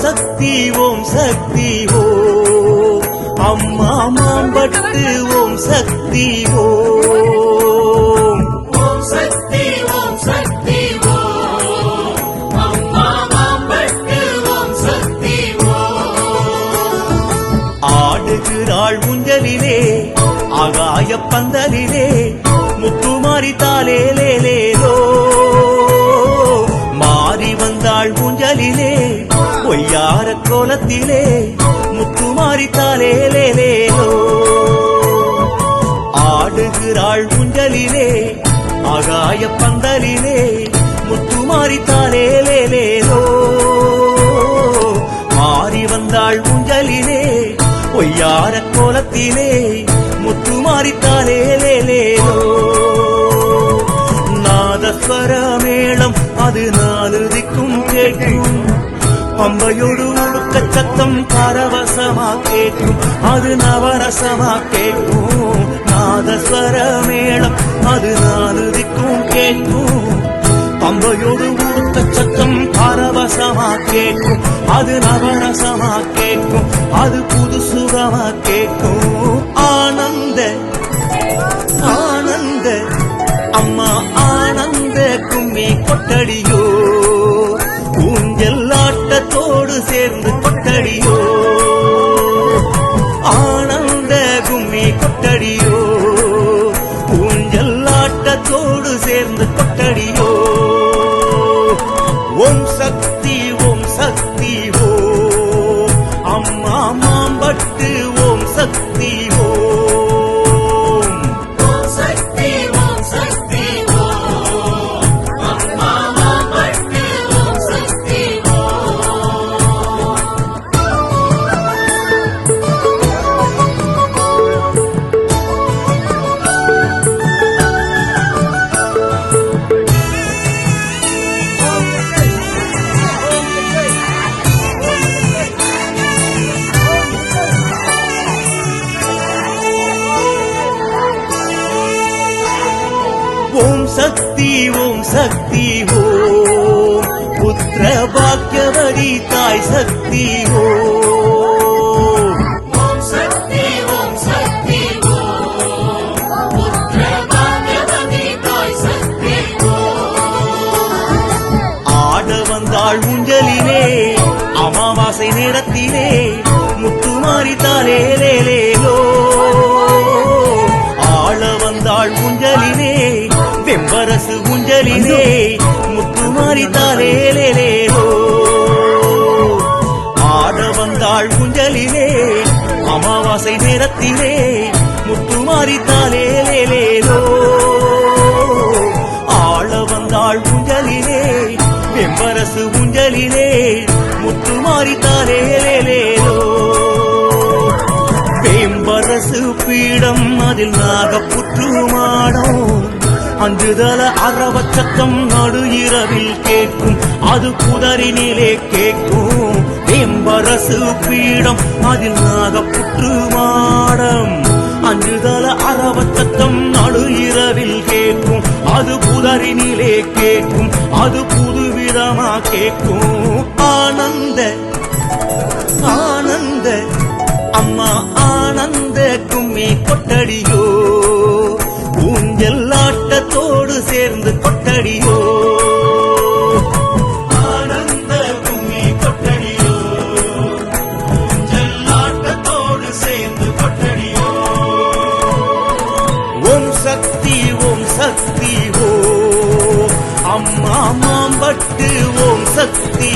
சக்தி ஓம் சக்தி ஓம் அம்மா மாம்பட்டு ஓம் சக்தி ஓம் சக்தி ஓம் சக்தி ஓம் அம்மா மாம்பட்டு ஓம் சக்தி ஓம் ஆடுகிறாள் ஊஞ்சலிலே ஆகாய பந்தலிலே முத்துமாரி தாலேலேலோ மாறி வந்தாள் ஊஞ்சலிலே ஒய்யார கோலத்திலே முத்துமாரி தாலேலேலோ ஆடுகிறாள் ஊஞ்சலிலே ஆகாய பந்தலிலே முத்துமாரி தாலேலேலோ மாறி வந்தாள் ஊஞ்சலிலே ஒய்யார கோலத்திலே முத்துமாரி தாலேலேலோ நாதஸ்வர மேளம் அது நாலு திக்கும் கேட்கும் பம்பையோடு உடுக்க சத்தம் பரவசமா கேட்கும் அது நவரசமா கேட்கும் நாதஸ்வர மேளம் அது நாலு திக்கும் கேட்கும் பம்பையோடு உடுக்க சத்தம் பரவசமா கேட்கும் அது நவரசமா கேட்கும் அது புது சுகமா கேட்கும் ஆனந்த ஆனந்த அம்மா ஆனந்த கும்மி கொட்டடியோ ஊஞ்சல் ஆட்டத்தோடு சேர்ந்து கொட்டடியோ ஆனந்த கும்மி கொட்டடியோ ஊஞ்சல் ஆட்டத்தோடு சேர்ந்து கொட்டடியோ ஓம் சக்தி ஓம் சக்தி ஓம் அம்மா மாம்பட்டு ஓம் சக்தி ஓம் சக்தி ஓம் சக்தி ஓம் அம்மா மாம்பட்டு ஓம் சக்தி ஓம் சக்தி ஓம் சக்தி ஓம் புத்திர பாக்கியவதி தாய் சக்தி ஓம் சக்தி ஓம் சக்தி ஓம் புத்திர பாக்கியவதி தாய் சக்தி ஆட வந்தாள் ஊஞ்சலிலே அமாவாசை நேரத்திலே முத்துமாரி தாலேலேலோ ஆள வந்தாள் ஊஞ்சலிலே வெம்பரசு ஊஞ்சலிலே முத்துமாரி தாலேலேலோ ஆட வந்தாள் ஊஞ்சலிலே அமாவாசை நேரத்திலே முத்துமாரி தாலேலேலோ ஆள வந்தாள் ஊஞ்சலிலே வெம்பரசு ஊஞ்சலிலே முத்துமாரி தாலேலேலோ வேம்பரசு பீடம் அதில் நாகப்புற்று மாடம் அஞ்சுதல அரவச்சத்தம் நடு இரவில் கேட்கும் அது புதரினிலே கேட்கும் வேம்பரசு பீடம் அதில் நாகப்புற்று மாடம் அஞ்சுதல அரவச்சத்தம் நடு இரவில் கேட்கும் அது புதரினிலே கேட்கும் அது புதுவிதமா கேட்கும் ஆனந்த ஆனந்த அம்மா ஆனந்த கும்மி கொட்டடியோ ஊஞ்சல் ஆட்டத்தோடு சேர்ந்து கொட்டடியோ ஆனந்த கும்மி கொட்டடியோ ஊஞ்சல் ஆட்டத்தோடு சேர்ந்து கொட்டடியோ ஓம் சக்தி ஓம் சக்தி ஓம் அம்மா மாம்பட்டு ஓம் சக்தி